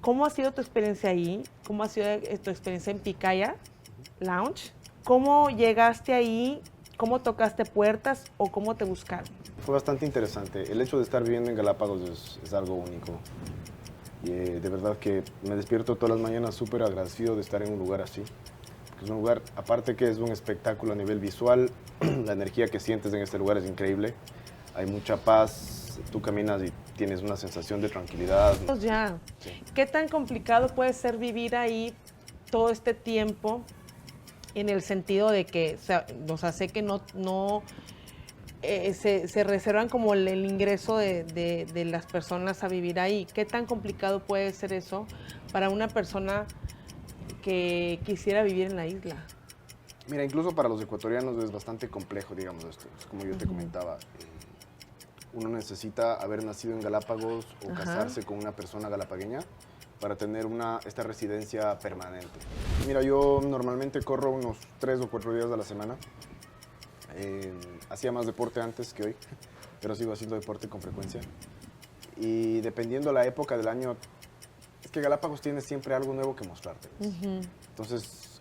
¿Cómo ha sido tu experiencia ahí? ¿Cómo ha sido tu experiencia en Picaya Lounge? ¿Cómo llegaste ahí? ¿Cómo tocaste puertas o cómo te buscaron? Fue bastante interesante. El hecho de estar viviendo en Galápagos es algo único. Y de verdad que me despierto todas las mañanas súper agradecido de estar en un lugar así. Es un lugar, aparte que es un espectáculo a nivel visual, la energía que sientes en este lugar es increíble. Hay mucha paz, tú caminas y tienes una sensación de tranquilidad. Pues ya, Sí. ¿qué tan complicado puede ser vivir ahí todo este tiempo en el sentido de que, o sea sé que no se reservan como el ingreso de las personas a vivir ahí? ¿Qué tan complicado puede ser eso para una persona que quisiera vivir en la isla? Mira, incluso para los ecuatorianos es bastante complejo, digamos esto. Es como yo te comentaba, uno necesita haber nacido en Galápagos o Ajá. casarse con una persona galapagueña para tener esta residencia permanente. Mira, yo normalmente corro unos 3 o 4 días a la semana. Hacía más deporte antes que hoy, pero sigo haciendo deporte con frecuencia. Y dependiendo la época del año, es que Galápagos tiene siempre algo nuevo que mostrarte. Entonces,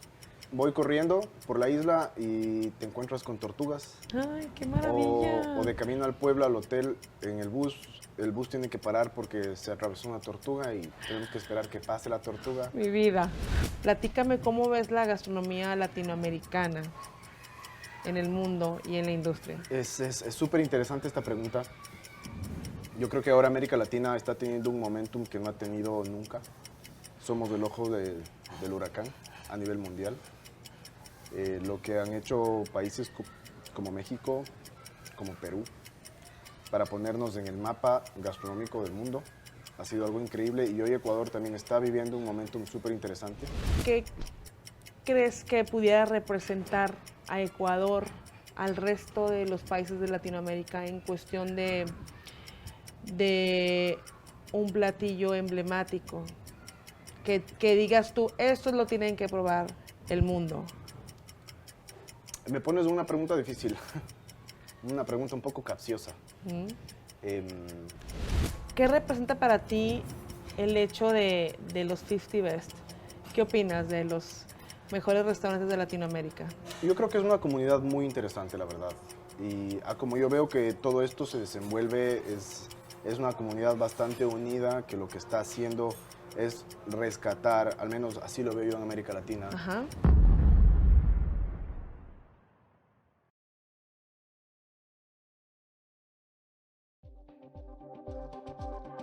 voy corriendo por la isla y te encuentras con tortugas. ¡Ay, qué maravilla! O de camino al pueblo, al hotel, en el bus tiene que parar porque se atravesó una tortuga y tenemos que esperar que pase la tortuga. Mi vida, platícame cómo ves la gastronomía latinoamericana en el mundo y en la industria. Es súper interesante esta pregunta. Yo creo que ahora América Latina está teniendo un momentum que no ha tenido nunca. Somos el ojo del huracán a nivel mundial. Lo que han hecho países como México, como Perú, para ponernos en el mapa gastronómico del mundo, ha sido algo increíble y hoy Ecuador también está viviendo un momentum súper interesante. ¿Qué crees que pudiera representar a Ecuador al resto de los países de Latinoamérica en cuestión de un platillo emblemático? Que digas tú, esto lo tienen que probar el mundo. Me pones una pregunta difícil, una pregunta un poco capciosa. ¿Qué representa para ti el hecho de los 50 Best? ¿Qué opinas de los mejores restaurantes de Latinoamérica? Yo creo que es una comunidad muy interesante, la verdad. Y como yo veo que todo esto se desenvuelve, es una comunidad bastante unida, que lo que está haciendo es rescatar, al menos así lo veo yo en América Latina. Ajá.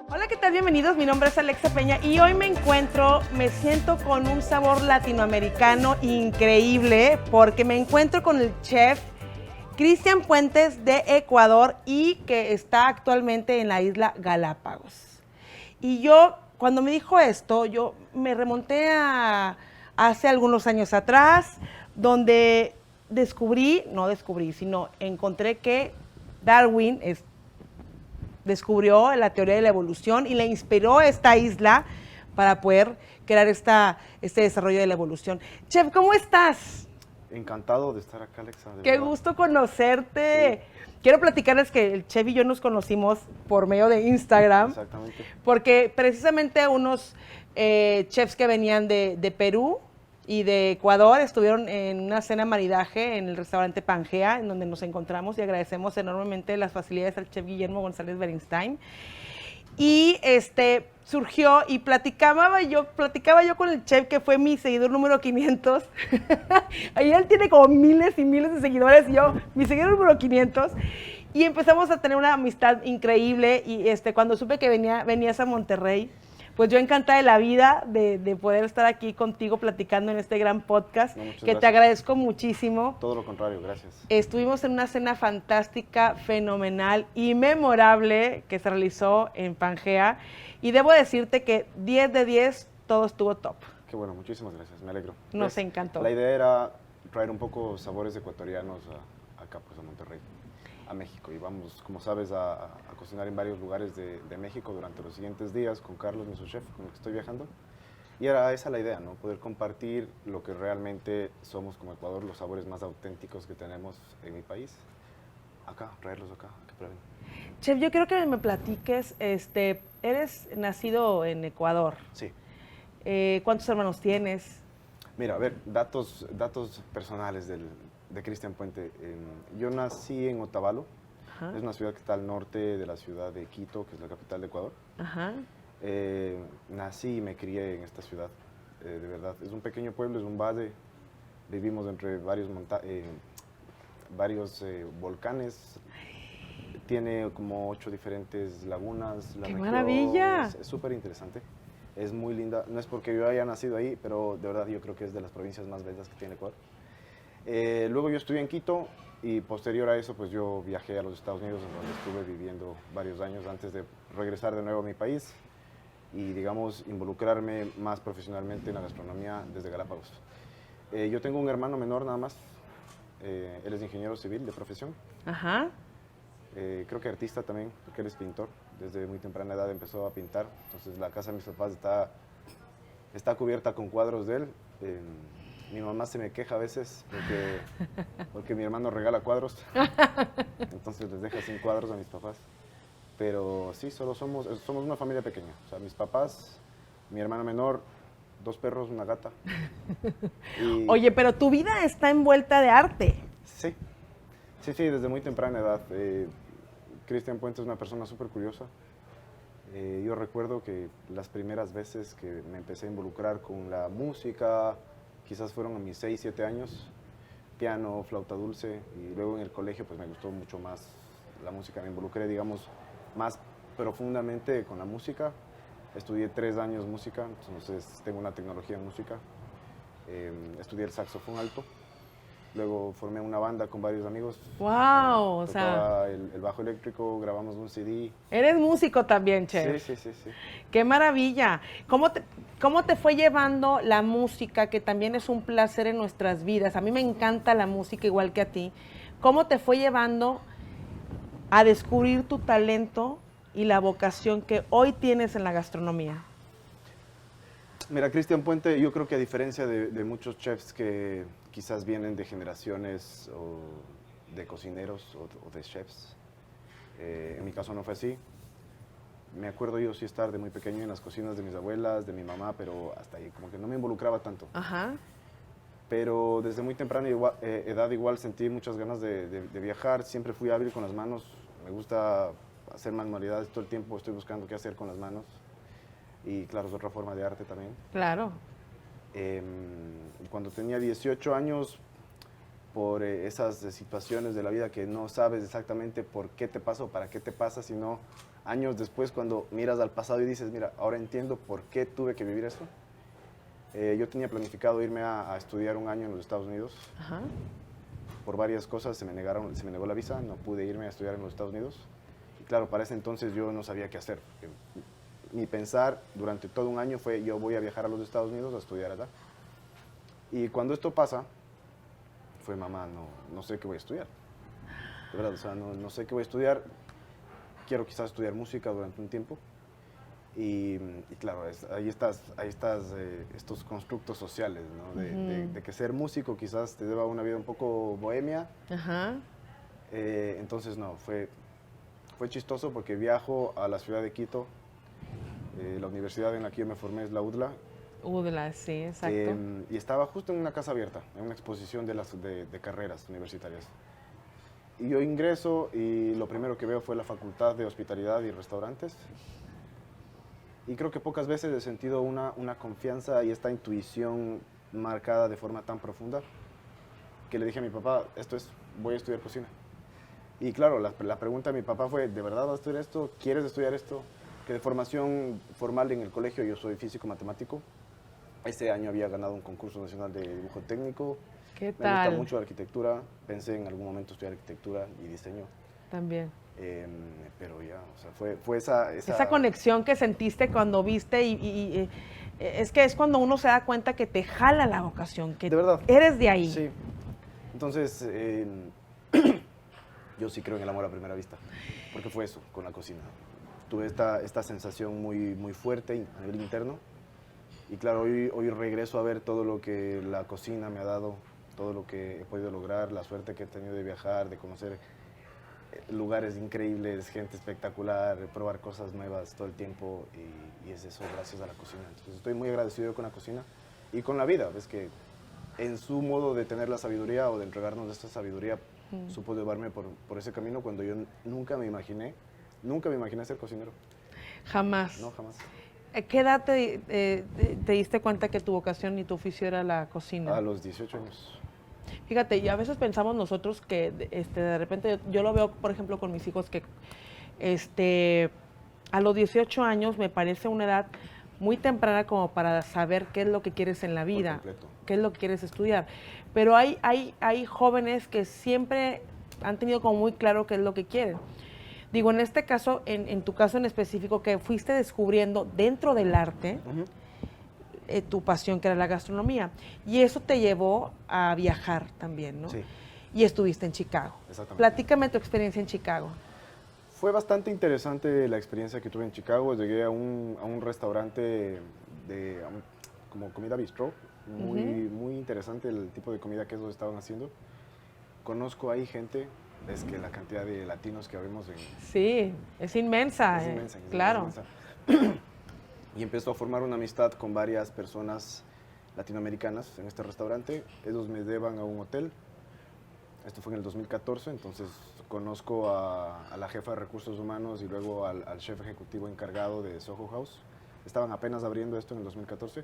Hola, ¿qué tal? Bienvenidos, mi nombre es Alexa Peña y hoy me siento con un sabor latinoamericano increíble porque me encuentro con el chef Cristian Puentes de Ecuador y que está actualmente en la isla Galápagos. Y yo, cuando me dijo esto, yo me remonté a hace algunos años atrás, donde sino encontré que Darwin descubrió la teoría de la evolución y le inspiró a esta isla para poder crear este desarrollo de la evolución. Chef, ¿cómo estás? Encantado de estar acá, Alexa. Qué verdad. gusto conocerte. Sí. Quiero platicarles que el chef y yo nos conocimos por medio de Instagram. Exactamente. Porque precisamente unos chefs que venían de Perú y de Ecuador estuvieron en una cena maridaje en el restaurante Pangea, en donde nos encontramos y agradecemos enormemente las facilidades al chef Guillermo González Berenstein. Y surgió y platicaba yo con el chef que fue mi seguidor número 500. Ahí él tiene como miles y miles de seguidores y yo, mi seguidor número 500. Y empezamos a tener una amistad increíble y cuando supe que venías a Monterrey, pues yo encantada de la vida de poder estar aquí contigo platicando en este gran podcast, que gracias. te agradezco muchísimo. Todo lo contrario, gracias. Estuvimos en una cena fantástica, fenomenal y memorable que se realizó en Pangea y debo decirte que 10 de 10 todo estuvo top. Qué bueno, muchísimas gracias, me alegro. Nos encantó. La idea era traer un poco sabores ecuatorianos acá pues a Monterrey, a México, y vamos, como sabes, a cocinar en varios lugares de México durante los siguientes días con Carlos, nuestro chef, con el que estoy viajando. Y era esa la idea, ¿no? Poder compartir lo que realmente somos como Ecuador, los sabores más auténticos que tenemos en mi país. Acá, traerlos acá, que prueben. Chef, yo quiero que me platiques, eres nacido en Ecuador. Sí. ¿Cuántos hermanos tienes? Mira, a ver, datos personales de Cristian Puente. Yo nací en Otavalo, Ajá. es una ciudad que está al norte de la ciudad de Quito, que es la capital de Ecuador. Ajá. Nací y me crié en esta ciudad, de verdad. Es un pequeño pueblo, es un valle, vivimos entre varios volcanes, tiene como 8 diferentes lagunas. La ¡Qué región maravilla! es súper interesante, es muy linda. No es porque yo haya nacido ahí, pero de verdad yo creo que es de las provincias más bellas que tiene Ecuador. Luego yo estudié en Quito y posterior a eso pues yo viajé a los Estados Unidos, en donde estuve viviendo varios años antes de regresar de nuevo a mi país y, digamos, involucrarme más profesionalmente en la gastronomía desde Galápagos. Yo tengo un hermano menor nada más, él es ingeniero civil de profesión. Ajá. Creo que artista también, porque él es pintor. Desde muy temprana edad empezó a pintar. Entonces la casa de mis papás está cubierta con cuadros de él. Mi mamá se me queja a veces porque mi hermano regala cuadros. Entonces les deja sin cuadros a mis papás. Pero sí, solo somos una familia pequeña. O sea, mis papás, mi hermana menor, 2 perros, una gata. Y Oye, pero tu vida está envuelta de arte. sí, desde muy temprana edad. Cristian Puente es una persona súper curiosa. Yo recuerdo que las primeras veces que me empecé a involucrar con la música, quizás fueron a mis 6, 7 años, piano, flauta dulce, y luego en el colegio pues me gustó mucho más la música, me involucré, digamos, más profundamente con la música. Estudié 3 años música, entonces tengo una tecnología en música. Estudié el saxofón alto. Luego formé una banda con varios amigos. Wow, o sea, Tocaba el bajo eléctrico, grabamos un CD. eres músico también, chef. Sí. Qué maravilla. ¿Cómo te fue llevando la música, que también es un placer en nuestras vidas? A mí me encanta la música igual que a ti. ¿Cómo te fue llevando a descubrir tu talento y la vocación que hoy tienes en la gastronomía? Mira, Cristian Puente, yo creo que a diferencia de muchos chefs que quizás vienen de generaciones o de cocineros o de chefs, en mi caso no fue así. Me acuerdo yo sí estar de muy pequeño en las cocinas de mis abuelas, de mi mamá, pero hasta ahí, como que no me involucraba tanto. Ajá. Pero desde muy temprana edad igual sentí muchas ganas de viajar, siempre fui hábil con las manos, me gusta hacer manualidades todo el tiempo, estoy buscando qué hacer con las manos. Y claro, es otra forma de arte también. Claro. Cuando tenía 18 años, por esas situaciones de la vida que no sabes exactamente por qué te pasa o para qué te pasa, sino años después cuando miras al pasado y dices, mira, ahora entiendo por qué tuve que vivir esto. Yo tenía planificado irme a estudiar un año en los Estados Unidos. Ajá. Por varias cosas se me negó la visa, no pude irme a estudiar en los Estados Unidos. Y claro, para ese entonces yo no sabía qué hacer. Mi pensar durante todo un año fue, yo voy a viajar a los Estados Unidos a estudiar allá. Y cuando esto pasa, fue, mamá, no sé qué voy a estudiar. De verdad, o sea, no sé qué voy a estudiar. Quiero quizás estudiar música durante un tiempo. Y claro, ahí estás estos constructos sociales, ¿no? De que ser músico quizás te deba una vida un poco bohemia. Ajá. Entonces, no, fue chistoso porque viajo a la ciudad de Quito. La universidad en la que yo me formé es la UDLA. UDLA, sí, exacto. Y estaba justo en una casa abierta, en una exposición de carreras universitarias. Y yo ingreso y lo primero que veo fue la Facultad de Hospitalidad y Restaurantes. Y creo que pocas veces he sentido una confianza y esta intuición marcada de forma tan profunda que le dije a mi papá, voy a estudiar cocina. Y claro, la pregunta de mi papá fue, ¿de verdad vas a estudiar esto? ¿Quieres estudiar esto? Que de formación formal en el colegio yo soy físico-matemático. Ese año había ganado un concurso nacional de dibujo técnico. ¿Qué Me tal? gusta mucho la arquitectura. Pensé en algún momento estudiar arquitectura y diseño. También. Pero ya, o sea, fue Esa conexión que sentiste cuando viste es que es cuando uno se da cuenta que te jala la vocación, que de verdad, eres de ahí. Sí. Entonces, yo sí creo en el amor a primera vista, porque fue eso, con la cocina. Tuve esta sensación muy fuerte a nivel interno. Y claro, hoy regreso a ver todo lo que la cocina me ha dado, todo lo que he podido lograr, la suerte que he tenido de viajar, de conocer lugares increíbles, gente espectacular, probar cosas nuevas todo el tiempo y es eso gracias a la cocina. Entonces estoy muy agradecido con la cocina y con la vida. Ves que en su modo de tener la sabiduría o de entregarnos esta sabiduría, supo llevarme por ese camino cuando yo nunca me imaginé ser cocinero. Jamás. No, jamás. ¿A qué edad te diste cuenta que tu vocación y tu oficio era la cocina? A los 18 años. Fíjate, y a veces pensamos nosotros que de repente, yo lo veo, por ejemplo, con mis hijos, que a los 18 años me parece una edad muy temprana como para saber qué es lo que quieres en la vida, qué es lo que quieres estudiar. Pero hay jóvenes que siempre han tenido como muy claro qué es lo que quieren. Digo, en este caso, en tu caso en específico, que fuiste descubriendo dentro del arte tu pasión, que era la gastronomía. Y eso te llevó a viajar también, ¿no? Sí. Y estuviste en Chicago. Exactamente. Platícame tu experiencia en Chicago. Fue bastante interesante la experiencia que tuve en Chicago. Llegué a un restaurante como comida bistró. Muy interesante el tipo de comida que ellos estaban haciendo. Conozco ahí gente, es que la cantidad de latinos que vemos Sí, es inmensa. Es inmensa, claro. Es inmensa. Y empezó a formar una amistad con varias personas latinoamericanas en este restaurante. Ellos me llevan a un hotel. Esto fue en el 2014, entonces conozco a la jefa de recursos humanos y luego al chef ejecutivo encargado de Soho House. Estaban apenas abriendo esto en el 2014.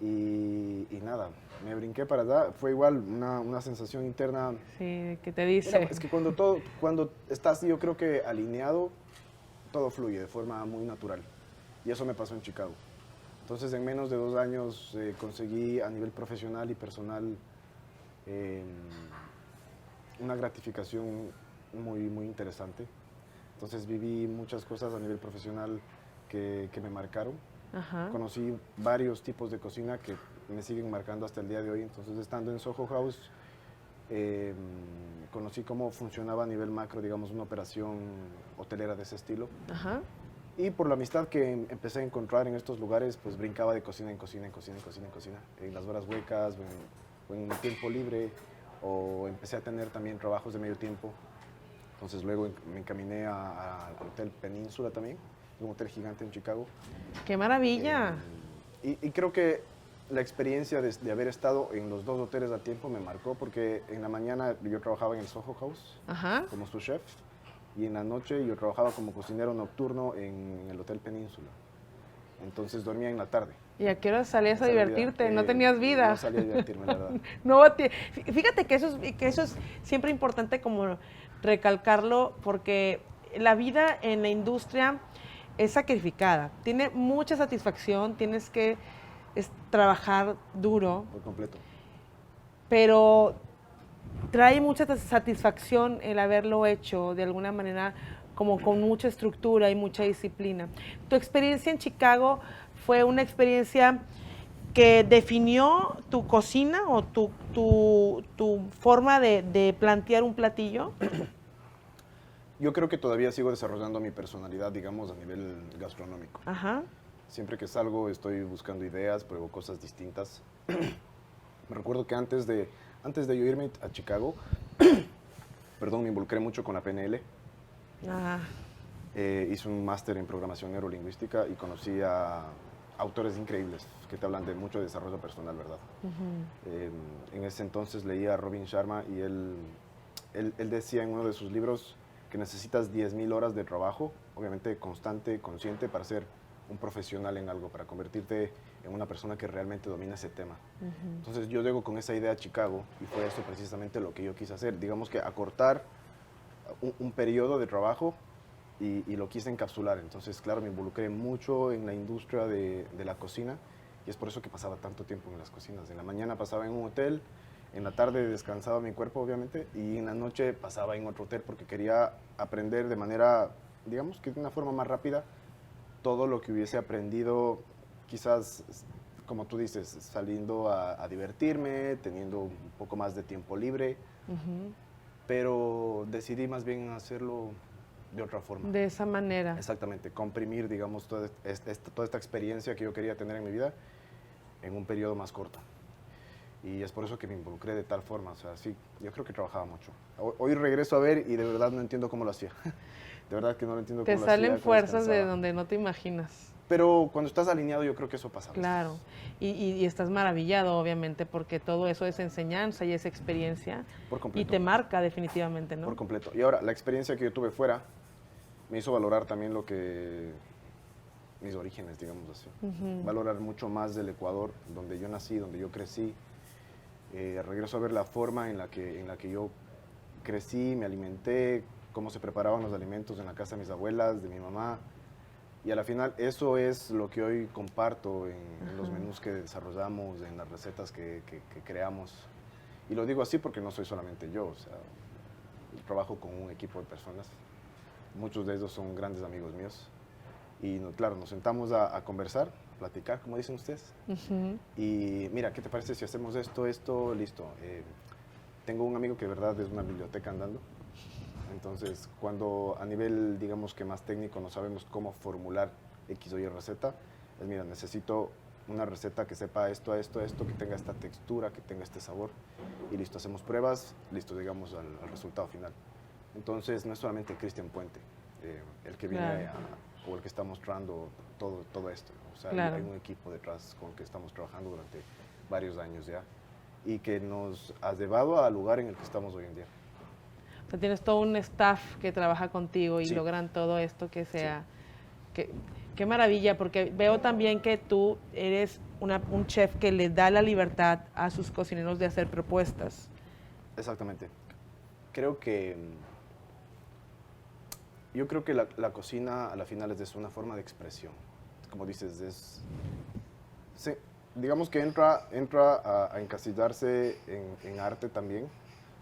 Y nada, me brinqué para allá. Fue igual una sensación interna. Sí, ¿qué te dice? Mira, es que cuando estás, yo creo que alineado, todo fluye de forma muy natural. Y eso me pasó en Chicago. Entonces, en menos de 2 años conseguí a nivel profesional y personal una gratificación muy interesante. Entonces, viví muchas cosas a nivel profesional que me marcaron. Ajá. Conocí varios tipos de cocina que me siguen marcando hasta el día de hoy. Entonces, estando en Soho House, conocí cómo funcionaba a nivel macro, digamos, una operación hotelera de ese estilo. Ajá. Y por la amistad que empecé a encontrar en estos lugares, pues brincaba de cocina en cocina, en cocina, en cocina, en cocina, en las horas huecas o en el tiempo libre, o empecé a tener también trabajos de medio tiempo. Entonces luego me encaminé al Hotel Península también, un hotel gigante en Chicago. ¡Qué maravilla! Y creo que la experiencia de haber estado en los 2 hoteles a tiempo me marcó, porque en la mañana yo trabajaba en el Soho House como su chef, y en la noche yo trabajaba como cocinero nocturno en el Hotel Península. Entonces dormía en la tarde. ¿Y a qué hora salías a divertirte? ¿No tenías vida? No salía a divertirme, la verdad. No, fíjate que eso es siempre importante como recalcarlo, porque la vida en la industria es sacrificada. Tiene mucha satisfacción, tienes que trabajar duro. Por completo. Pero trae mucha satisfacción el haberlo hecho de alguna manera, como con mucha estructura y mucha disciplina. ¿Tu experiencia en Chicago fue una experiencia que definió tu cocina o tu forma de plantear un platillo? Yo creo que todavía sigo desarrollando mi personalidad, digamos, a nivel gastronómico. Ajá. Siempre que salgo estoy buscando ideas, pruebo cosas distintas. Me recuerdo que antes de yo irme a Chicago, perdón, me involucré mucho con la PNL. Ajá. Hice un máster en programación neurolingüística y conocí a autores increíbles que te hablan de mucho desarrollo personal, ¿verdad? En ese entonces leía a Robin Sharma y él decía en uno de sus libros que necesitas 10.000 horas de trabajo, obviamente constante, consciente, para ser un profesional en algo, para convertirte en una persona que realmente domina ese tema. Entonces yo llego con esa idea a Chicago y fue eso precisamente lo que yo quise hacer. Digamos que acortar un periodo de trabajo y lo quise encapsular. Entonces, claro, me involucré mucho en la industria de la cocina y es por eso que pasaba tanto tiempo en las cocinas. En la mañana pasaba en un hotel, en la tarde descansaba mi cuerpo, obviamente, y en la noche pasaba en otro hotel porque quería aprender de manera, digamos que de una forma más rápida, todo lo que hubiese aprendido, quizás, como tú dices, saliendo a divertirme, teniendo un poco más de tiempo libre, pero decidí más bien hacerlo de otra forma. De esa manera. Exactamente, comprimir, digamos, toda esta experiencia que yo quería tener en mi vida en un periodo más corto. Y es por eso que me involucré de tal forma. O sea, sí, yo creo que trabajaba mucho. Hoy regreso a ver y de verdad no entiendo cómo lo hacía. De verdad que no lo entiendo Te cómo lo hacía, salen cómo fuerzas de descansaba. donde no te imaginas. Pero cuando estás alineado, yo creo que eso pasa a veces. Claro, y estás maravillado, obviamente, porque todo eso es enseñanza y es experiencia. Por Y completo. te marca definitivamente, ¿no? Por completo. Y ahora, la experiencia que yo tuve fuera me hizo valorar también mis orígenes, digamos así. Valorar mucho más del Ecuador, donde yo nací, donde yo crecí. Regreso a ver la forma en la que yo crecí, me alimenté, cómo se preparaban los alimentos en la casa de mis abuelas, de mi mamá. Y a la final eso es lo que hoy comparto en los menús que desarrollamos, en las recetas que creamos. Y lo digo así porque no soy solamente yo, o sea, trabajo con un equipo de personas. Muchos de ellos son grandes amigos míos. Y claro, nos sentamos a conversar, platicar, como dicen ustedes. Y mira, ¿qué te parece si hacemos esto, listo? Tengo un amigo que de verdad es una biblioteca andando. Entonces, cuando a nivel, digamos que más técnico, no sabemos cómo formular X o Y receta, es mira, necesito una receta que sepa esto, que tenga esta textura, que tenga este sabor. Y listo, hacemos pruebas, listo, llegamos al resultado final. Entonces, no es solamente Cristian Puente, el que viene o el que está mostrando todo esto. O sea, hay un equipo detrás con el que estamos trabajando durante varios años ya y que nos ha llevado al lugar en el que estamos hoy en día. O sea, tienes todo un staff que trabaja contigo y Sí. logran todo esto que sea... Sí. Qué maravilla, porque veo también que tú eres un chef que le da la libertad a sus cocineros de hacer propuestas. Exactamente. Yo creo que la cocina a la final es una forma de expresión. Como dices, digamos que entra a encasillarse en arte también,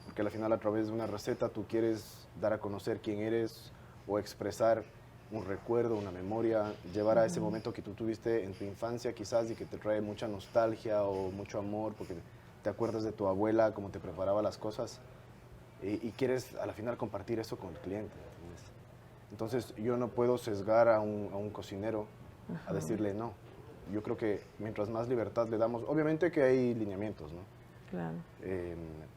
porque al final a través de una receta tú quieres dar a conocer quién eres o expresar un recuerdo, una memoria, llevar a ese momento que tú tuviste en tu infancia quizás y que te trae mucha nostalgia o mucho amor porque te acuerdas de tu abuela, cómo te preparaba las cosas y quieres a la final compartir eso con el cliente. ¿Entiendes? Entonces yo no puedo sesgar a un cocinero a decirle no. Yo creo que mientras más libertad le damos, obviamente que hay lineamientos, ¿no? Claro.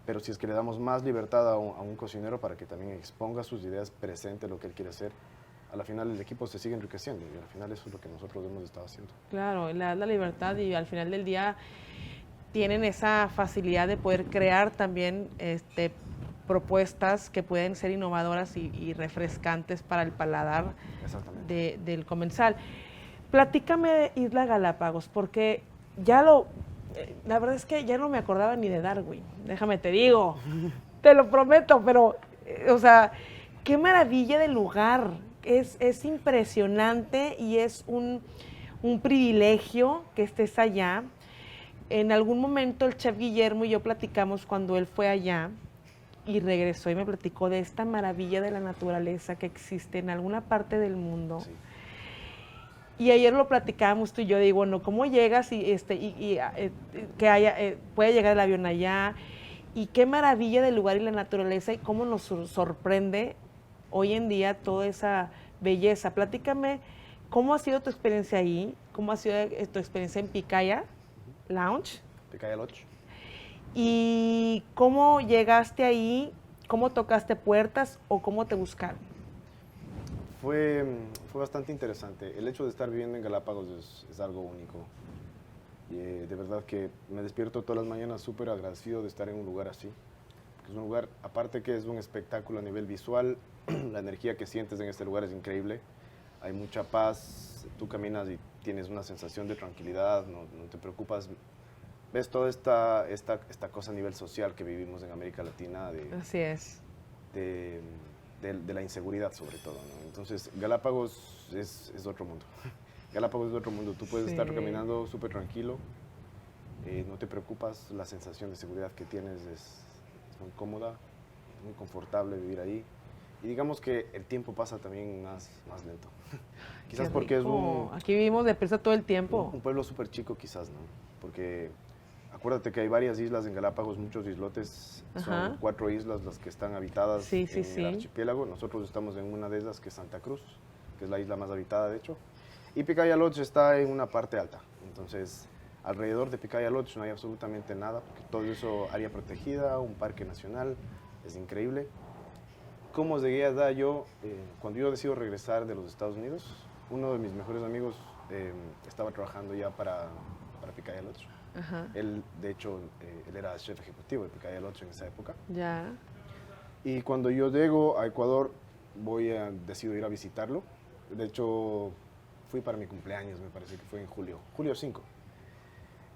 Pero si es que le damos más libertad a un cocinero para que también exponga sus ideas, presente lo que él quiere hacer, a la final el equipo se sigue enriqueciendo y al final eso es lo que nosotros hemos estado haciendo. Claro, le das la libertad y al final del día tienen esa facilidad de poder crear también propuestas que pueden ser innovadoras y refrescantes para el paladar del comensal. Platícame de Isla Galápagos, porque la verdad es que ya no me acordaba ni de Darwin, déjame te digo, te lo prometo, pero, o sea, qué maravilla de lugar, es impresionante y es un privilegio que estés allá. En algún momento el chef Guillermo y yo platicamos cuando él fue allá y regresó y me platicó de esta maravilla de la naturaleza que existe en alguna parte del mundo. Sí. Y ayer lo platicábamos tú y yo, digo, bueno, ¿cómo llegas puede llegar el avión allá? Y qué maravilla del lugar y la naturaleza y cómo nos sorprende hoy en día toda esa belleza. Platícame, ¿cómo ha sido tu experiencia ahí? ¿Cómo ha sido tu experiencia en Picaya Lounge? Picaya Lodge. ¿Y cómo llegaste ahí? ¿Cómo tocaste puertas o cómo te buscaron? Fue bastante interesante. El hecho de estar viviendo en Galápagos es algo único. Y, de verdad que me despierto todas las mañanas súper agradecido de estar en un lugar así. Es un lugar, aparte que es un espectáculo a nivel visual, la energía que sientes en este lugar es increíble. Hay mucha paz, tú caminas y tienes una sensación de tranquilidad, no te preocupas. Ves toda esta cosa a nivel social que vivimos en América Latina. Así es. De la inseguridad sobre todo, ¿no? Entonces Galápagos es otro mundo. Galápagos es otro mundo. Tú puedes estar caminando súper tranquilo, no te preocupas, la sensación de seguridad que tienes es muy cómoda, muy confortable vivir ahí. Y digamos que el tiempo pasa también más lento. Quizás porque es Aquí vivimos deprisa todo el tiempo. Un pueblo súper chico quizás, ¿no? Porque acuérdate que hay varias islas en Galápagos, muchos islotes. Son 4 islas las que están habitadas en el archipiélago. Nosotros estamos en una de esas, que es Santa Cruz, que es la isla más habitada, de hecho. Y Picaya Lodge está en una parte alta. Entonces, alrededor de Picaya Lodge no hay absolutamente nada, porque todo eso área protegida, un parque nacional, es increíble. ¿Cómo llegué allá yo? Cuando yo decido regresar de los Estados Unidos, uno de mis mejores amigos estaba trabajando ya para Picaya Lodge. Ajá. Él, de hecho, él era chef ejecutivo de Picaya Lodge en esa época. Ya. Y cuando yo llego a Ecuador, decido ir a visitarlo. De hecho, fui para mi cumpleaños, me parece que fue en julio 5.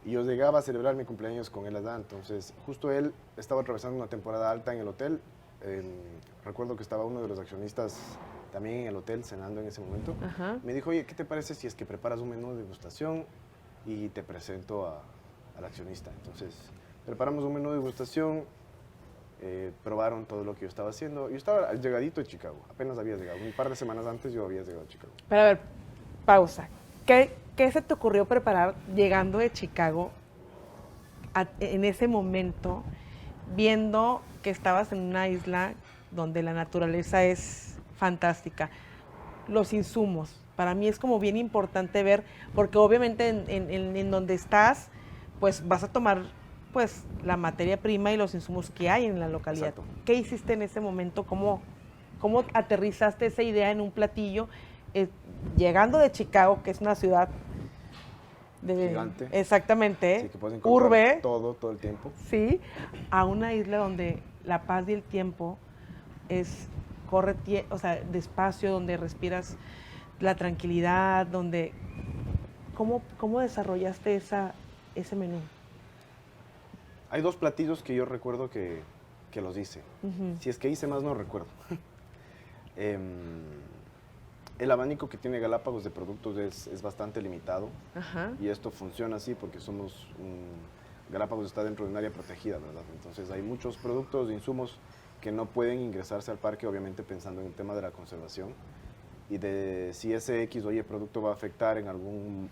Y yo llegaba a celebrar mi cumpleaños con él allá, entonces justo él estaba atravesando una temporada alta en el hotel. Recuerdo que estaba uno de los accionistas también en el hotel cenando en ese momento. Ajá. Me dijo, oye, ¿qué te parece si es que preparas un menú de degustación y te presento al accionista? Entonces, preparamos un menú de degustación, probaron todo lo que yo estaba haciendo. Yo estaba llegadito a Chicago, apenas había llegado. Un par de semanas antes yo había llegado a Chicago. Pero a ver, pausa. ¿Qué se te ocurrió preparar llegando de Chicago en ese momento, viendo que estabas en una isla donde la naturaleza es fantástica? Los insumos, para mí es como bien importante ver, porque obviamente en donde estás, pues vas a tomar pues la materia prima y los insumos que hay en la localidad. Exacto. ¿Qué hiciste en ese momento? ¿Cómo aterrizaste esa idea en un platillo? Llegando de Chicago, que es una ciudad Gigante. Exactamente, Sí, que puedes encontrar urbe, todo el tiempo. sí, a una isla donde la paz y el tiempo corre, o sea, despacio, donde respiras la tranquilidad, donde ¿cómo desarrollaste ese menú? Hay dos platillos que yo recuerdo que los hice. Ujú. Si es que hice más, no recuerdo. El abanico que tiene Galápagos de productos es bastante limitado. Ajá. Y esto funciona así porque Galápagos está dentro de un área protegida, ¿verdad? Entonces hay muchos productos, insumos que no pueden ingresarse al parque, obviamente pensando en el tema de la conservación y de si ese X o Y producto va a afectar en algún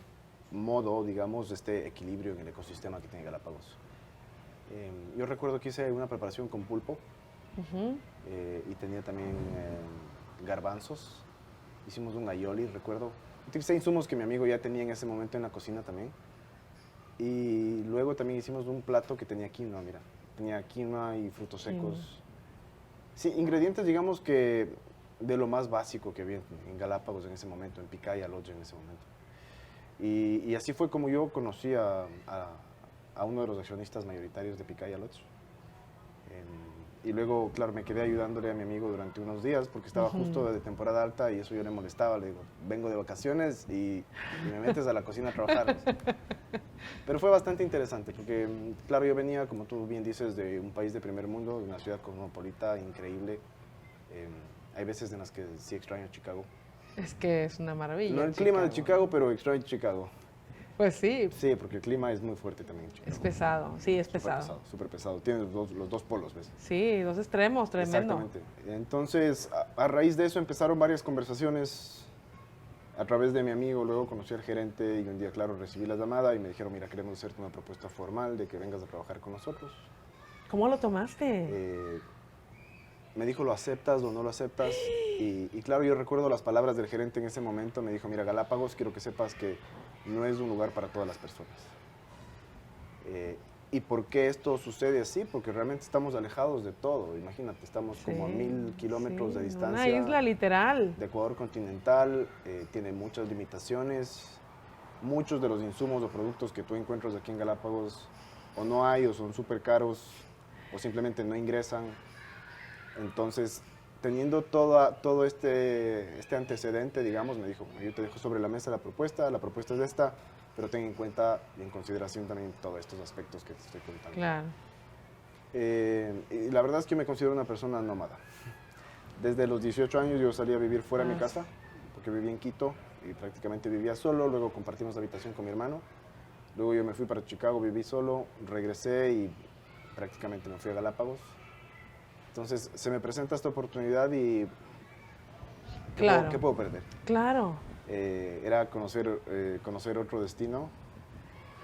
modo, digamos, este equilibrio en el ecosistema que tiene Galápagos. Yo recuerdo que hice una preparación con pulpo. Ujú. Y tenía también garbanzos. Hicimos un aioli, recuerdo. Utilicé insumos que mi amigo ya tenía en ese momento en la cocina también. Y luego también hicimos un plato que tenía quinoa, mira. Tenía quinoa y frutos secos. Sí, ingredientes, digamos que de lo más básico que había en Galápagos en ese momento, en Picaya Lodge en ese momento. Y así fue como yo conocí a uno de los accionistas mayoritarios de Picaya Lodge. Y luego, claro, me quedé ayudándole a mi amigo durante unos días porque estaba justo de temporada alta y eso yo le molestaba. Le digo, vengo de vacaciones y me metes a la cocina a trabajar. Pero fue bastante interesante porque, claro, yo venía, como tú bien dices, de un país de primer mundo, de una ciudad cosmopolita increíble. Hay veces en las que sí extraño Chicago. Es que es una maravilla. No el clima de Chicago, pero extraño Chicago. Pues sí, Sí, porque el clima es muy fuerte también en Chicago. es pesado, sí, es Súper pesado. súper pesado. Tiene los dos polos, ¿ves? Sí, dos extremos, tremendo. Exactamente. Entonces, a raíz de eso empezaron varias conversaciones a través de mi amigo. Luego conocí al gerente y un día, claro, recibí la llamada y me dijeron, mira, queremos hacerte una propuesta formal de que vengas a trabajar con nosotros. ¿Cómo lo tomaste? Me dijo, ¿lo aceptas o no lo aceptas? Y claro, yo recuerdo las palabras del gerente en ese momento. Me dijo, mira, Galápagos, quiero que sepas que no es un lugar para todas las personas. ¿Y por qué esto sucede así? Porque realmente estamos alejados de todo. Imagínate, estamos como a 1000 kilómetros de distancia. Una isla literal. De Ecuador continental, tiene muchas limitaciones. Muchos de los insumos o productos que tú encuentras aquí en Galápagos o no hay o son súper caros o simplemente no ingresan. Entonces, teniendo todo este antecedente, digamos, me dijo, yo te dejo sobre la mesa la propuesta es esta, pero ten en cuenta y en consideración también todos estos aspectos que te estoy contando. Claro. Y la verdad es que yo me considero una persona nómada. Desde los 18 años yo salí a vivir fuera de mi casa, porque vivía en Quito y prácticamente vivía solo, luego compartimos habitación con mi hermano, luego yo me fui para Chicago, viví solo, regresé y prácticamente me fui a Galápagos. Entonces se me presenta esta oportunidad y Claro. ¿qué puedo perder? Claro. Era conocer otro destino,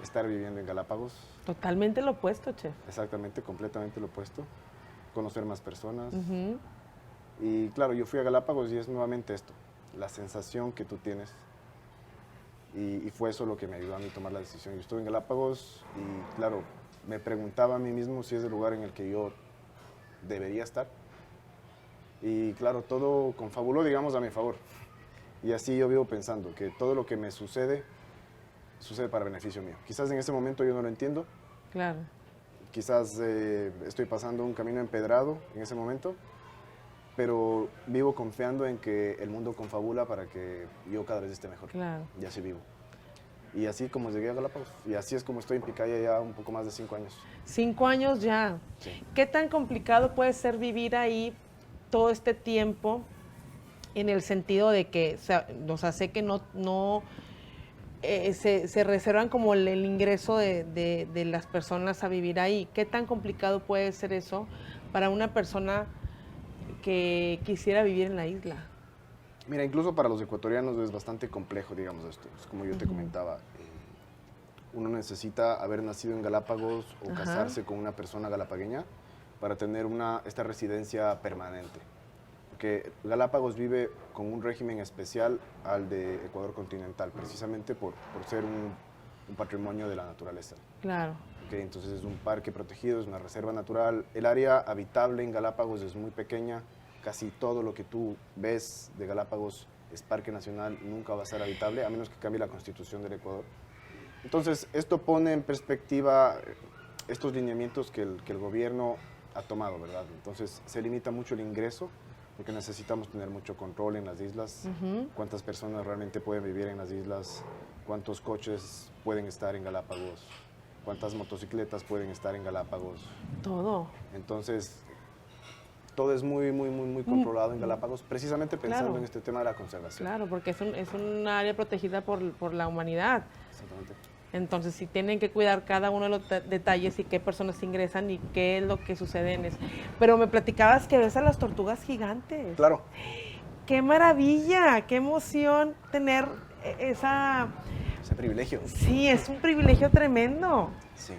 estar viviendo en Galápagos. Totalmente lo opuesto, chef. Exactamente, completamente lo opuesto. Conocer más personas. Ujú. Y claro, yo fui a Galápagos y es nuevamente esto, la sensación que tú tienes Y fue eso lo que me ayudó a mí a tomar la decisión. Yo estuve en Galápagos y, claro, me preguntaba a mí mismo si es el lugar en el que yo debería estar. Y, claro, todo confabuló, digamos, a mi favor. Y así yo vivo pensando que todo lo que me sucede, sucede para beneficio mío. Quizás en ese momento yo no lo entiendo. Claro. Quizás estoy pasando un camino empedrado en ese momento, pero vivo confiando en que el mundo confabula para que yo cada vez esté mejor. Claro. Y así vivo. Y así como llegué a Galápagos. Y así es como estoy en Picaya ya un poco más de 5 años. 5 años ya. Sí. ¿Qué tan complicado puede ser vivir ahí todo este tiempo en el sentido de que, o sea, sé que no se reservan como el ingreso de las personas a vivir ahí? ¿Qué tan complicado puede ser eso para una persona que quisiera vivir en la isla? Mira, incluso para los ecuatorianos es bastante complejo, digamos, esto. Es como yo te comentaba, uno necesita haber nacido en Galápagos o Ajá. casarse con una persona galapagueña para tener esta residencia permanente. Porque Galápagos vive con un régimen especial al de Ecuador continental, precisamente por ser un patrimonio de la naturaleza. Claro. Okay, entonces es un parque protegido, es una reserva natural. El área habitable en Galápagos es muy pequeña. Casi todo lo que tú ves de Galápagos es parque nacional, nunca va a ser habitable, a menos que cambie la constitución del Ecuador. Entonces, esto pone en perspectiva estos lineamientos que el gobierno ha tomado, ¿verdad? Entonces, se limita mucho el ingreso, porque necesitamos tener mucho control en las islas, cuántas personas realmente pueden vivir en las islas, cuántos coches pueden estar en Galápagos, cuántas motocicletas pueden estar en Galápagos. Todo. Entonces, todo es muy controlado en Galápagos, precisamente pensando Claro. en este tema de la conservación. Claro, porque es un área protegida por la humanidad. Exactamente. Entonces, sí tienen que cuidar cada uno de los detalles y qué personas ingresan y qué es lo que sucede en eso. Pero me platicabas que ves a las tortugas gigantes. Claro. ¡Qué maravilla! ¡Qué emoción tener esa... Ese privilegio. Sí, es un privilegio tremendo. Sí.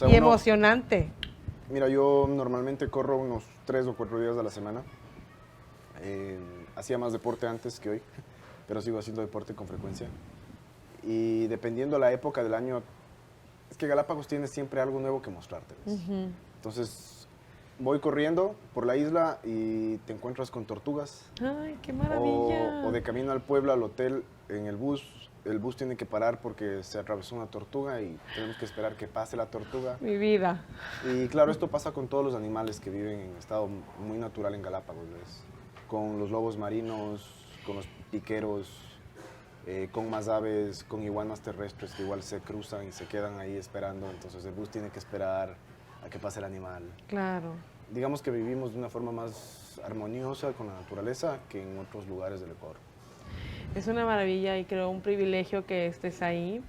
O Y emocionante. Mira, yo normalmente corro unos 3 o 4 días a la semana. Hacía más deporte antes que hoy, pero sigo haciendo deporte con frecuencia. Y dependiendo la época del año, es que Galápagos tiene siempre algo nuevo que mostrarte, ¿ves? Entonces, voy corriendo por la isla y te encuentras con tortugas. ¡Ay, qué maravilla! O de camino al pueblo, al hotel, en el bus tiene que parar porque se atravesó una tortuga y tenemos que esperar que pase la tortuga. Mi vida. Y claro, esto pasa con todos los animales que viven en estado muy natural en Galápagos, ¿ves? Con los lobos marinos, con los piqueros, con más aves, con iguanas terrestres que igual se cruzan y se quedan ahí esperando, entonces el bus tiene que esperar a que pase el animal. Claro. Digamos que vivimos de una forma más armoniosa con la naturaleza que en otros lugares del Ecuador. Es una maravilla y creo un privilegio que estés ahí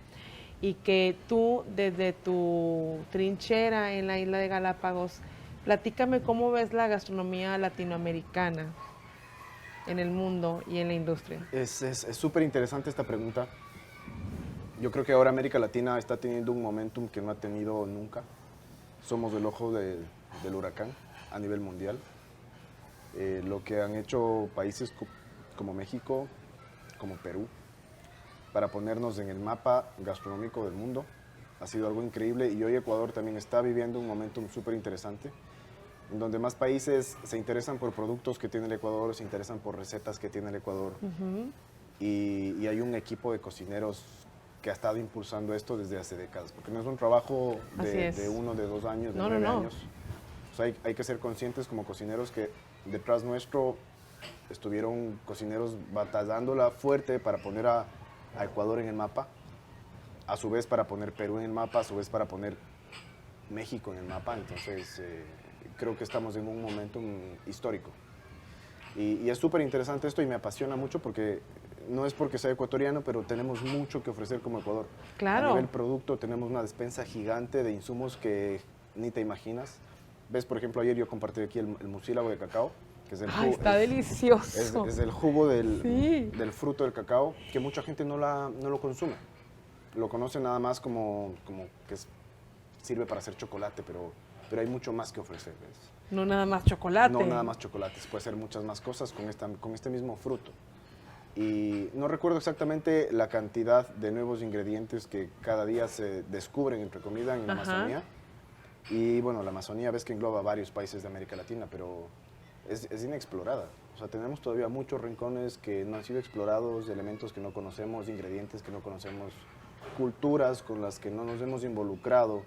y que tú desde tu trinchera en la isla de Galápagos, platícame cómo ves la gastronomía latinoamericana en el mundo y en la industria. Es súper interesante esta pregunta. Yo creo que ahora América Latina está teniendo un momentum que no ha tenido nunca. Somos el ojo del huracán a nivel mundial. Lo que han hecho países como México, como Perú, para ponernos en el mapa gastronómico del mundo, ha sido algo increíble. Y hoy Ecuador también está viviendo un momentum súper interesante, en donde más países se interesan por productos que tiene el Ecuador, se interesan por recetas que tiene el Ecuador. Y hay un equipo de cocineros que ha estado impulsando esto desde hace décadas, porque no es un trabajo de 1, de 2 años, de 9 años. O sea, hay que ser conscientes como cocineros que detrás nuestro estuvieron cocineros batallándola fuerte para poner a Ecuador en el mapa, a su vez para poner Perú en el mapa, a su vez para poner México en el mapa. Entonces, creo que estamos en un momento histórico. Y es súper interesante esto y me apasiona mucho porque no es porque sea ecuatoriano, pero tenemos mucho que ofrecer como Ecuador. Claro. A nivel producto tenemos una despensa gigante de insumos que ni te imaginas. Ves, por ejemplo, ayer yo compartí aquí el murciélago de cacao, que es el jugo. Está delicioso. Es el jugo Sí. del fruto del cacao, que mucha gente no lo consume. Lo conoce nada más como que sirve para hacer chocolate, pero hay mucho más que ofrecer, ¿ves? No nada más chocolate. No nada más chocolates, puede ser muchas más cosas con este mismo fruto. y no recuerdo exactamente la cantidad de nuevos ingredientes que cada día se descubren, entre comillas, en la Amazonía. Y bueno, la Amazonía ves que engloba varios países de América Latina, pero es inexplorada. O sea, tenemos todavía muchos rincones que no han sido explorados, elementos que no conocemos, ingredientes que no conocemos, culturas con las que no nos hemos involucrado,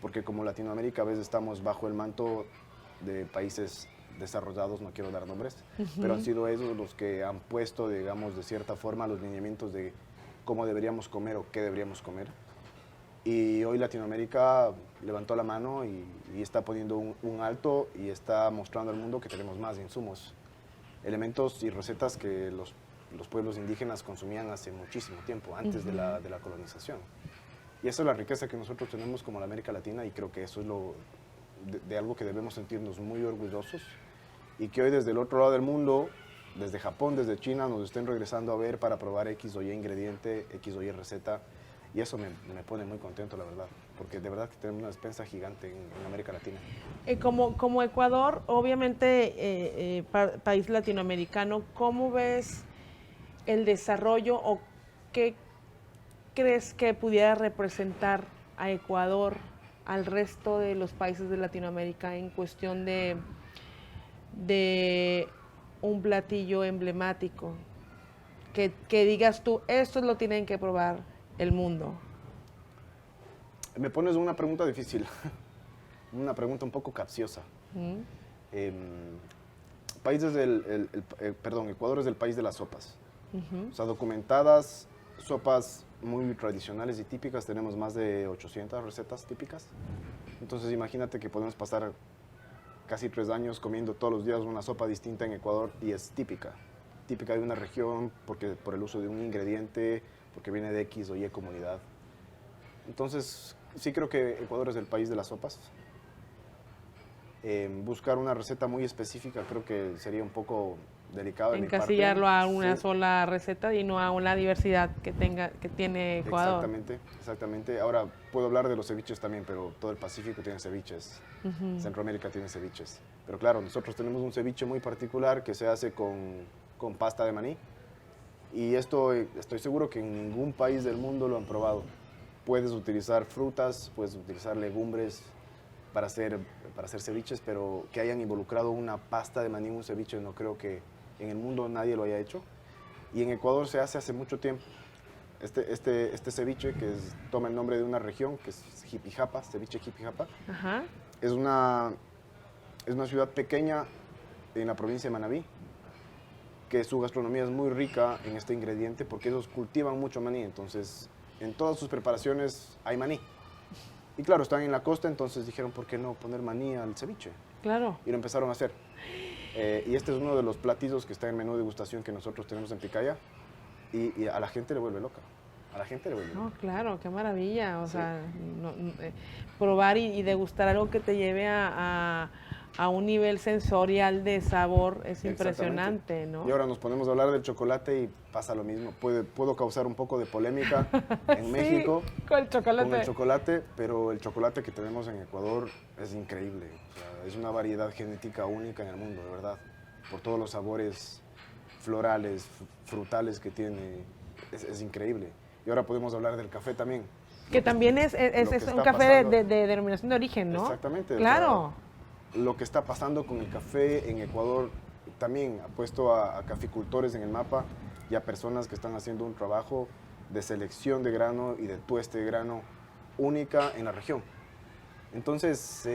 porque como Latinoamérica a veces estamos bajo el manto de países desarrollados, no quiero dar nombres, pero han sido ellos los que han puesto, digamos, de cierta forma los lineamientos de cómo deberíamos comer o qué deberíamos comer. Y hoy Latinoamérica levantó la mano y está poniendo un alto y está mostrando al mundo que tenemos más insumos, elementos y recetas que los pueblos indígenas consumían hace muchísimo tiempo, antes de la colonización. Y esa es la riqueza que nosotros tenemos como la América Latina y creo que eso es de algo que debemos sentirnos muy orgullosos y que hoy desde el otro lado del mundo, desde Japón, desde China, nos estén regresando a ver para probar X o Y ingrediente, X o Y receta. Y eso me pone muy contento, la verdad, porque de verdad que tenemos una despensa gigante en América Latina. Como Ecuador, obviamente país latinoamericano, ¿cómo ves el desarrollo o qué crees que pudiera representar a Ecuador al resto de los países de Latinoamérica en cuestión de un platillo emblemático? Que digas tú, esto lo tienen que probar el mundo. Me pones una pregunta difícil, una pregunta un poco capciosa. Ecuador es el país de las sopas. O sea, documentadas, sopas muy tradicionales y típicas, tenemos más de 800 recetas típicas. Entonces imagínate que podemos pasar casi 3 años comiendo todos los días una sopa distinta en Ecuador y es típica de una región por el uso de un ingrediente, porque viene de X o Y comunidad. Entonces, sí creo que Ecuador es el país de las sopas. Buscar una receta muy específica creo que sería un poco delicado de mi parte. Encasillarlo a una sola receta y no a una diversidad que tiene Ecuador. Exactamente. Ahora, puedo hablar de los ceviches también, pero todo el Pacífico tiene ceviches. Centroamérica tiene ceviches. Pero claro, nosotros tenemos un ceviche muy particular que se hace con pasta de maní. Y esto estoy seguro que en ningún país del mundo lo han probado. Puedes utilizar frutas, puedes utilizar legumbres para hacer ceviches, pero que hayan involucrado una pasta de maní en un ceviche, no creo que en el mundo nadie lo haya hecho. Y en Ecuador se hace mucho tiempo. Este ceviche, toma el nombre de una región, que es Jipijapa, ceviche Jipijapa, es una ciudad pequeña en la provincia de Manabí, que su gastronomía es muy rica en este ingrediente porque ellos cultivan mucho maní, entonces en todas sus preparaciones hay maní. Y claro, están en la costa, entonces dijeron, ¿por qué no poner maní al ceviche? Claro. Y lo empezaron a hacer. Y este es uno de los platillos que está en el menú de degustación que nosotros tenemos en Picaya y a la gente le vuelve loca. A la gente le vuelve loca. No, claro, qué maravilla. O sea, probar y degustar algo que te lleve a un nivel sensorial de sabor es impresionante, ¿no? Y ahora nos ponemos a hablar del chocolate y pasa lo mismo. Puedo causar un poco de polémica en México con el chocolate, pero el chocolate que tenemos en Ecuador es increíble. O sea, es una variedad genética única en el mundo, de verdad. Por todos los sabores florales, frutales que tiene, es increíble. Y ahora podemos hablar del café también. Que también es un café de denominación de origen, ¿no? Exactamente. Claro. O sea, lo que está pasando con el café en Ecuador también ha puesto a caficultores en el mapa y a personas que están haciendo un trabajo de selección de grano y de tueste de grano única en la región. Entonces,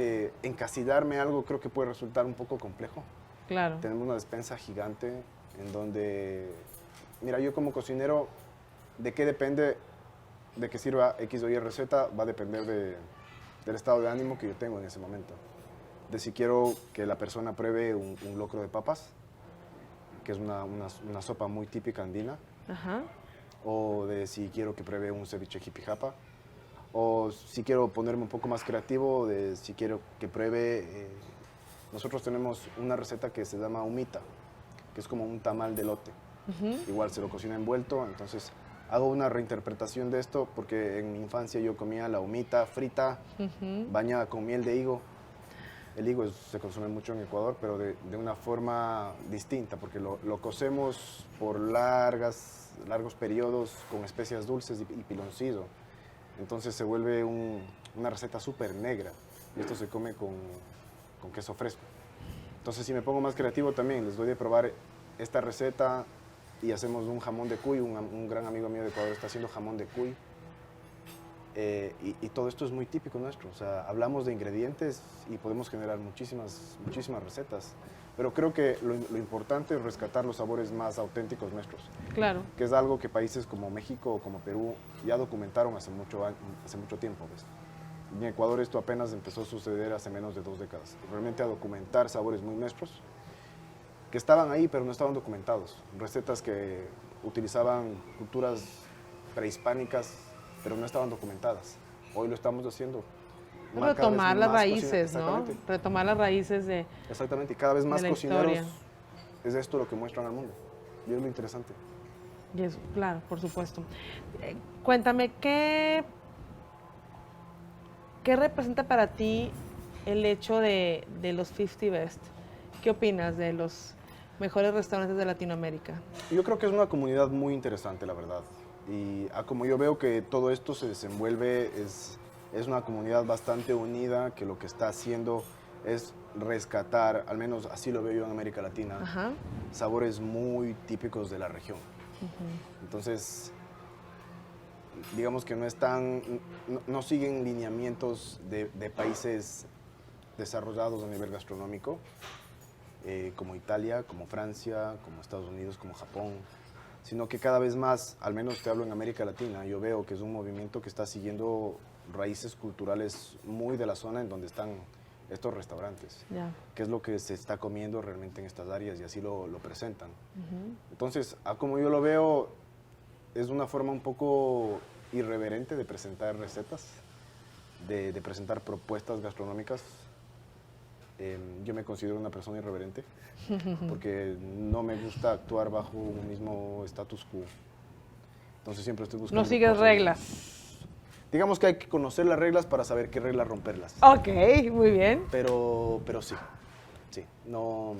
encasillarme algo creo que puede resultar un poco complejo. Claro. Tenemos una despensa gigante en donde, mira, yo como cocinero, ¿de qué depende de que sirva X o Y receta? Va a depender del estado de ánimo que yo tengo en ese momento. De si quiero que la persona pruebe un locro de papas, que es una sopa muy típica andina, o de si quiero que pruebe un ceviche jipijapa, o si quiero ponerme un poco más creativo, de si quiero que pruebe... nosotros tenemos una receta que se llama humita, que es como un tamal de elote. Igual se lo cocina envuelto, entonces hago una reinterpretación de esto porque en mi infancia yo comía la humita frita, bañada con miel de higo. El higo se consume mucho en Ecuador, pero de una forma distinta, porque lo cocemos por largos periodos con especias dulces y piloncillo. Entonces se vuelve una receta súper negra y esto se come con queso fresco. Entonces si me pongo más creativo también, les doy de probar esta receta y hacemos un jamón de cuy. Un gran amigo mío de Ecuador está haciendo jamón de cuy. Y todo esto es muy típico nuestro. O sea, hablamos de ingredientes y podemos generar muchísimas recetas. Pero creo que lo importante es rescatar los sabores más auténticos nuestros. Claro. Que es algo que países como México o como Perú ya documentaron hace mucho tiempo. ¿Ves? En Ecuador esto apenas empezó a suceder hace menos de 2 décadas. Realmente a documentar sabores muy nuestros que estaban ahí pero no estaban documentados. Recetas que utilizaban culturas prehispánicas pero no estaban documentadas. Hoy lo estamos haciendo. Retomar las raíces, ¿no? Retomar las raíces de... Exactamente, y cada vez más cocineros es esto lo que muestran al mundo. Y es lo interesante. Y eso, claro, por supuesto. Cuéntame, ¿qué representa para ti el hecho de los 50 Best? ¿Qué opinas de los mejores restaurantes de Latinoamérica? Yo creo que es una comunidad muy interesante, la verdad. Y como yo veo que todo esto se desenvuelve, es una comunidad bastante unida, que lo que está haciendo es rescatar, al menos así lo veo yo en América Latina, sabores muy típicos de la región. Entonces, digamos que no siguen lineamientos de países desarrollados a nivel gastronómico, como Italia, como Francia, como Estados Unidos, como Japón, sino que cada vez más, al menos te hablo en América Latina, yo veo que es un movimiento que está siguiendo raíces culturales muy de la zona en donde están estos restaurantes, que es lo que se está comiendo realmente en estas áreas y así lo presentan. Entonces, como yo lo veo, es una forma un poco irreverente de presentar recetas, de presentar propuestas gastronómicas. Yo me considero una persona irreverente porque no me gusta actuar bajo un mismo status quo. Entonces siempre estoy buscando... No sigues reglas. Digamos que hay que conocer las reglas para saber qué reglas romperlas. Ok, muy bien. Pero sí. No,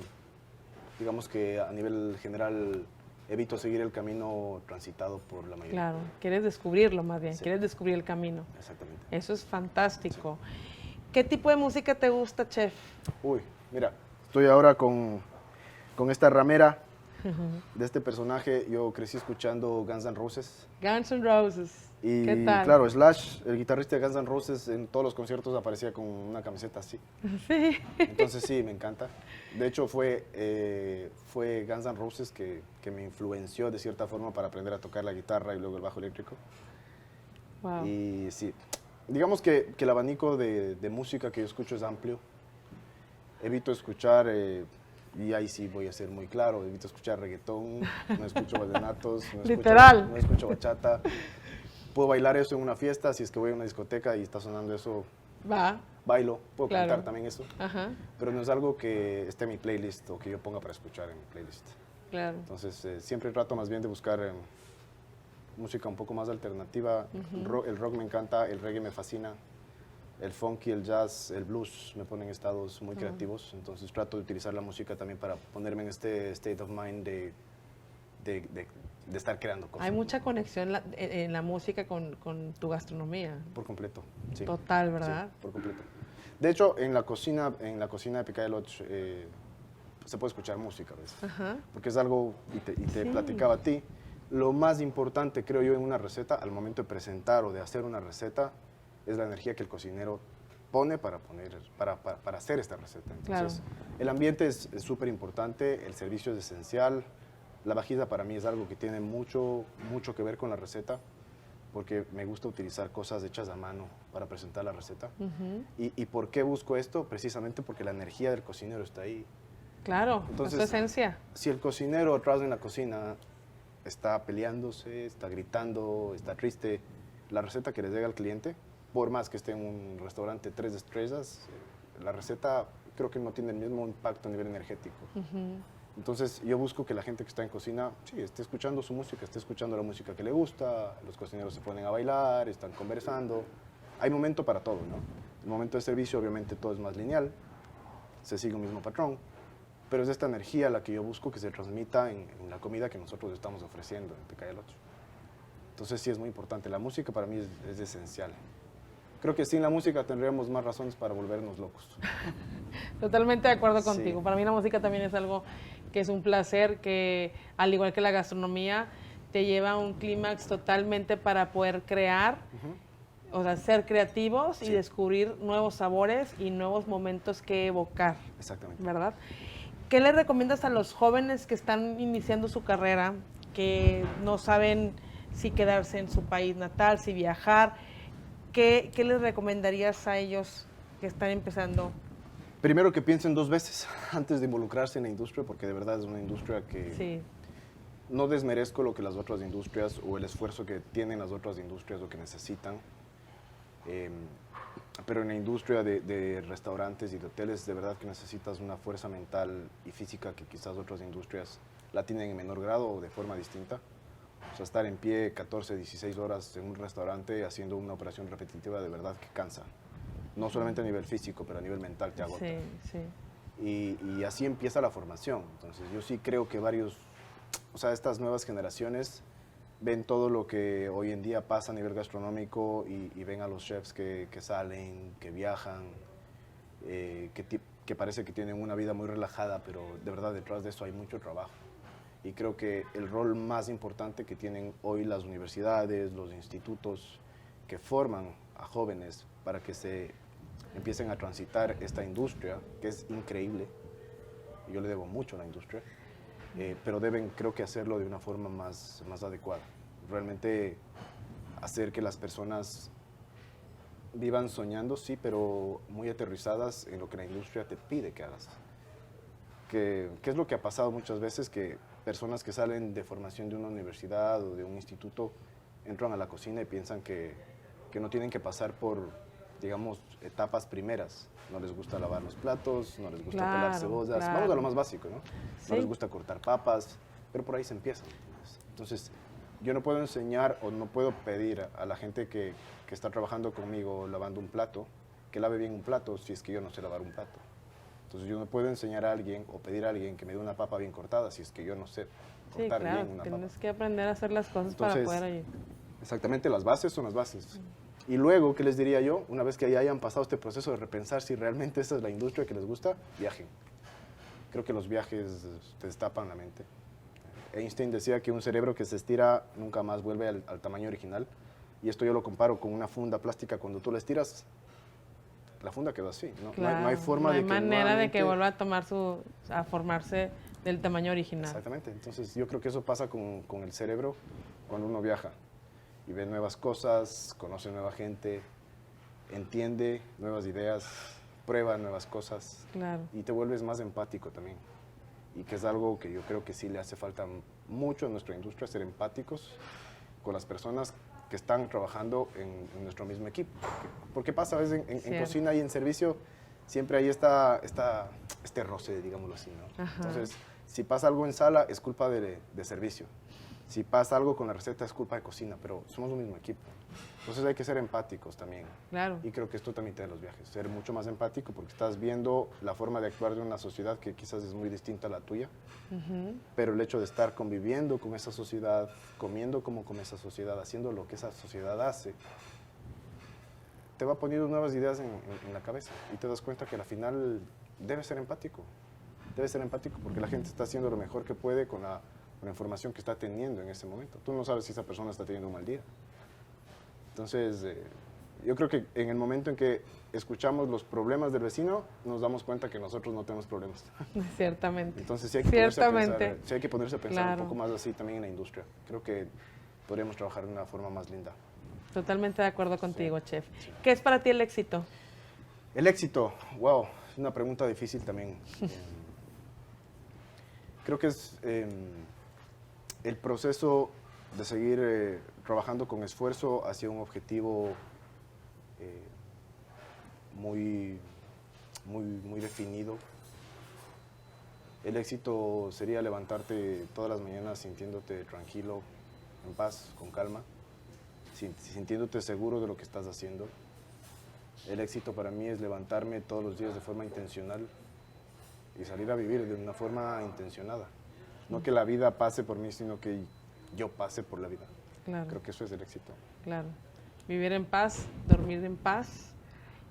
digamos que a nivel general evito seguir el camino transitado por la mayoría. Claro, quieres descubrirlo más bien, Sí. quieres descubrir el camino. Exactamente. Eso es fantástico. Sí. ¿Qué tipo de música te gusta, chef? Uy, mira, estoy ahora con esta ramera de este personaje. Yo crecí escuchando Guns N' Roses. Guns N' Roses. Y ¿Qué tal? claro, Slash, el guitarrista de Guns N' Roses, en todos los conciertos aparecía con una camiseta así. Sí. Entonces sí, me encanta. De hecho, fue Guns N' Roses que me influenció de cierta forma para aprender a tocar la guitarra y luego el bajo eléctrico. Wow. Y sí, digamos que el abanico de música que yo escucho es amplio. Evito escuchar, y ahí sí voy a ser muy claro, evito escuchar reggaetón, no escucho vallenatos, Literal. No escucho bachata. Puedo bailar eso en una fiesta, si es que voy a una discoteca y está sonando eso, bailo. Puedo cantar también eso, pero no es algo que esté en mi playlist o que yo ponga para escuchar en mi playlist. Claro. Entonces, siempre trato más bien de buscar música un poco más alternativa. El rock me encanta, el reggae me fascina, el funky, el jazz, el blues me ponen en estados muy creativos. Entonces trato de utilizar la música también para ponerme en este state of mind de estar creando cosas. Hay mucha conexión en la música con tu gastronomía. Por completo, sí. Total, ¿verdad? Sí, por completo. De hecho, en la cocina de Picaya Lodge se puede escuchar música, ¿ves? Porque es algo, y te platicaba a ti, lo más importante, creo yo, en una receta, al momento de presentar o de hacer una receta, es la energía que el cocinero pone para hacer esta receta. Entonces, el ambiente es súper importante, el servicio es esencial. La vajilla para mí es algo que tiene mucho que ver con la receta, porque me gusta utilizar cosas hechas a mano para presentar la receta. ¿Y por qué busco esto? Precisamente porque la energía del cocinero está ahí. Claro, entonces, es tu esencia. Si el cocinero atrás en la cocina está peleándose, está gritando, está triste, la receta que le llega al cliente, por más que esté en un restaurante 3 estrellas, la receta creo que no tiene el mismo impacto a nivel energético. Entonces yo busco que la gente que está en cocina, sí, esté escuchando su música, esté escuchando la música que le gusta, los cocineros se ponen a bailar, están conversando. Hay momento para todo, ¿no? El momento de servicio obviamente todo es más lineal, se sigue un mismo patrón, pero es esta energía la que yo busco que se transmita en la comida que nosotros estamos ofreciendo en Picaya el 8. Entonces sí es muy importante, la música para mí es esencial. Creo que sin la música tendríamos más razones para volvernos locos. Totalmente de acuerdo Sí. contigo. Para mí la música también es algo que es un placer, que al igual que la gastronomía, te lleva a un clímax totalmente para poder crear, o sea, ser creativos y Sí. descubrir nuevos sabores y nuevos momentos que evocar, Exactamente. ¿verdad? ¿Qué le recomiendas a los jóvenes que están iniciando su carrera, que no saben si quedarse en su país natal, si viajar? ¿Qué les recomendarías a ellos que están empezando? Primero que piensen 2 veces antes de involucrarse en la industria, porque de verdad es una industria que Sí, no desmerezco lo que las otras industrias o el esfuerzo que tienen las otras industrias o que necesitan. Pero en la industria de restaurantes y de hoteles, de verdad que necesitas una fuerza mental y física que quizás otras industrias la tienen en menor grado o de forma distinta. O sea, estar en pie 14, 16 horas en un restaurante haciendo una operación repetitiva de verdad que cansa. No solamente a nivel físico, pero a nivel mental te agota. sí, sí. Y así empieza la formación. Entonces yo sí creo que estas nuevas generaciones ven todo lo que hoy en día pasa a nivel gastronómico y ven a los chefs que salen, que viajan, que parece que tienen una vida muy relajada, pero de verdad detrás de eso hay mucho trabajo. Y creo que el rol más importante que tienen hoy las universidades, los institutos que forman a jóvenes para que se empiecen a transitar esta industria, que es increíble, yo le debo mucho a la industria, pero deben, creo que, hacerlo de una forma más adecuada. Realmente hacer que las personas vivan soñando, sí, pero muy aterrizadas en lo que la industria te pide que hagas. Que es lo que ha pasado muchas veces, que personas que salen de formación de una universidad o de un instituto entran a la cocina y piensan que no tienen que pasar por, digamos, etapas primeras. No les gusta lavar los platos, no les gusta pelar Claro, cebollas. claro. Vamos a lo más básico, ¿no? Sí. No les gusta cortar papas, pero por ahí se empieza. Entonces, yo no puedo enseñar o no puedo pedir a la gente que está trabajando conmigo lavando un plato, que lave bien un plato si es que yo no sé lavar un plato. Entonces yo no puedo enseñar a alguien o pedir a alguien que me dé una papa bien cortada si es que yo no sé Sí, cortar claro, bien una papa. tienes que aprender a hacer las cosas Entonces, para poder ayudar. Exactamente, las bases son las bases. Y luego, ¿qué les diría yo? Una vez que ya hayan pasado este proceso de repensar si realmente esa es la industria que les gusta, viajen. Creo que los viajes te destapan la mente. Einstein decía que un cerebro que se estira nunca más vuelve al tamaño original. Y esto yo lo comparo con una funda plástica. Cuando tú la estiras, la funda quedó así. No, Claro, no hay forma no hay de que manera de que nuevamente- vuelva a tomar a formarse del tamaño original. Exactamente. Entonces yo creo que eso pasa con el cerebro cuando uno viaja y ve nuevas cosas, conoce nueva gente, entiende nuevas ideas, prueba nuevas cosas Claro. y te vuelves más empático también. Y que es algo que yo creo que sí le hace falta mucho a nuestra industria, ser empáticos con las personas que están trabajando en nuestro mismo equipo. Porque pasa a veces en Cierto. cocina y en servicio, siempre hay este roce, digámoslo así, ¿no? Ajá. Entonces, si pasa algo en sala, es culpa de servicio. Si pasa algo con la receta, es culpa de cocina, pero somos un mismo equipo. Entonces hay que ser empáticos también. Claro. Y creo que esto también te da los viajes, ser mucho más empático porque estás viendo la forma de actuar de una sociedad que quizás es muy distinta a la tuya, pero el hecho de estar conviviendo con esa sociedad, comiendo como come esa sociedad, haciendo lo que esa sociedad hace, te va poniendo nuevas ideas en la cabeza y te das cuenta que al final debes ser empático. Debes ser empático porque la gente está haciendo lo mejor que puede con la información que está teniendo en ese momento. Tú no sabes si esa persona está teniendo un mal día. Entonces, yo creo que en el momento en que escuchamos los problemas del vecino, nos damos cuenta que nosotros no tenemos problemas. Ciertamente. Entonces, sí hay que ponerse a Ciertamente. pensar, sí hay que ponerse a pensar Claro. un poco más así también en la industria. Creo que podríamos trabajar de una forma más linda. Totalmente de acuerdo contigo, Sí, chef. sí. ¿Qué es para ti el éxito? El éxito, wow, es una pregunta difícil también. Creo que es el proceso de seguir trabajando con esfuerzo hacia un objetivo muy definido. El éxito sería levantarte todas las mañanas sintiéndote tranquilo, en paz, con calma, sintiéndote seguro de lo que estás haciendo. El éxito para mí es levantarme todos los días de forma intencional, y salir a vivir de una forma intencionada. No que la vida pase por mí, sino que yo pase por la vida. Claro. Creo que eso es el éxito. Claro. Vivir en paz, dormir en paz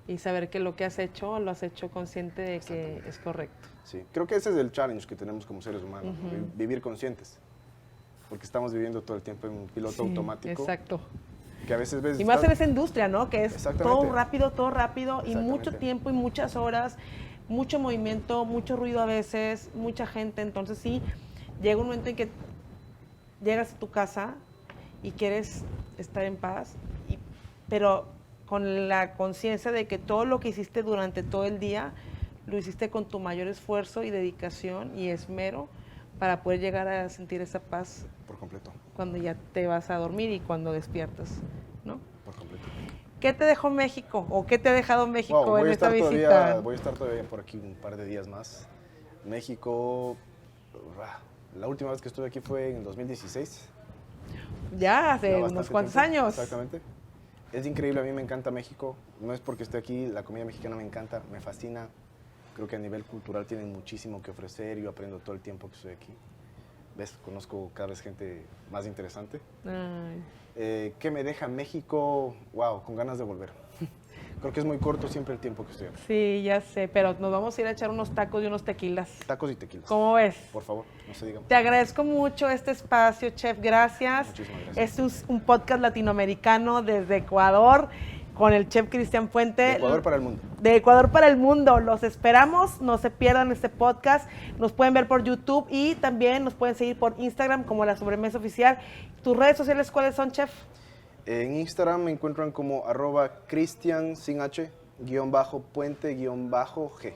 y saber que lo que has hecho, lo has hecho consciente de que es correcto. Sí, creo que ese es el challenge que tenemos como seres humanos, vivir conscientes. Porque estamos viviendo todo el tiempo en un piloto automático. Exacto. Que a veces ves... Y más en esa industria, ¿no? Que es todo rápido y mucho tiempo y muchas horas, mucho movimiento, mucho ruido a veces, mucha gente. Entonces sí, llega un momento en que llegas a tu casa y quieres estar en paz, pero con la conciencia de que todo lo que hiciste durante todo el día, lo hiciste con tu mayor esfuerzo y dedicación y esmero para poder llegar a sentir esa paz. Por completo. Cuando ya te vas a dormir y cuando despiertas, ¿no? Por completo. ¿Qué te dejó México o qué te ha dejado México en esta visita? Voy a estar todavía por aquí un par de días más. México, la última vez que estuve aquí fue en 2016. Ya, hace unos cuantos años. Exactamente. Es increíble, a mí me encanta México. No es porque esté aquí, la comida mexicana me encanta, me fascina. Creo que a nivel cultural tienen muchísimo que ofrecer. Yo aprendo todo el tiempo que estoy aquí. ¿Ves? Conozco cada vez gente más interesante. ¿Qué me deja México? Wow, con ganas de volver. Creo que es muy corto siempre el tiempo que estoy aquí. Sí, ya sé, pero nos vamos a ir a echar unos tacos y unos tequilas. Tacos y tequilas. ¿Cómo ves? Por favor, no se diga. Te agradezco mucho este espacio, Chef, gracias. Muchísimas gracias. Este es un podcast latinoamericano desde Ecuador con el Chef Cristian Fuente. De Ecuador para el mundo. De Ecuador para el mundo. Los esperamos, no se pierdan este podcast. Nos pueden ver por YouTube y también nos pueden seguir por Instagram como La Sobremesa Oficial. ¿Tus redes sociales cuáles son, Chef? En Instagram me encuentran como @Cristian sin H, _puente _G.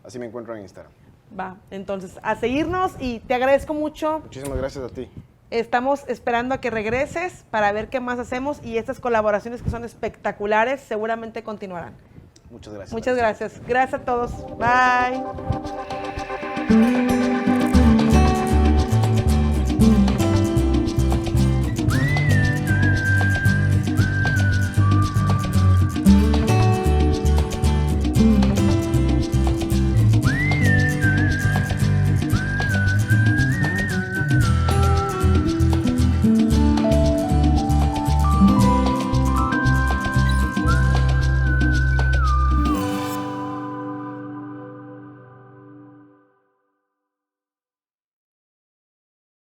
Así me encuentran en Instagram. Va, entonces a seguirnos y te agradezco mucho. Muchísimas gracias a ti. Estamos esperando a que regreses para ver qué más hacemos y estas colaboraciones que son espectaculares seguramente continuarán. Muchas gracias. Muchas gracias. Gracias a todos. Bye.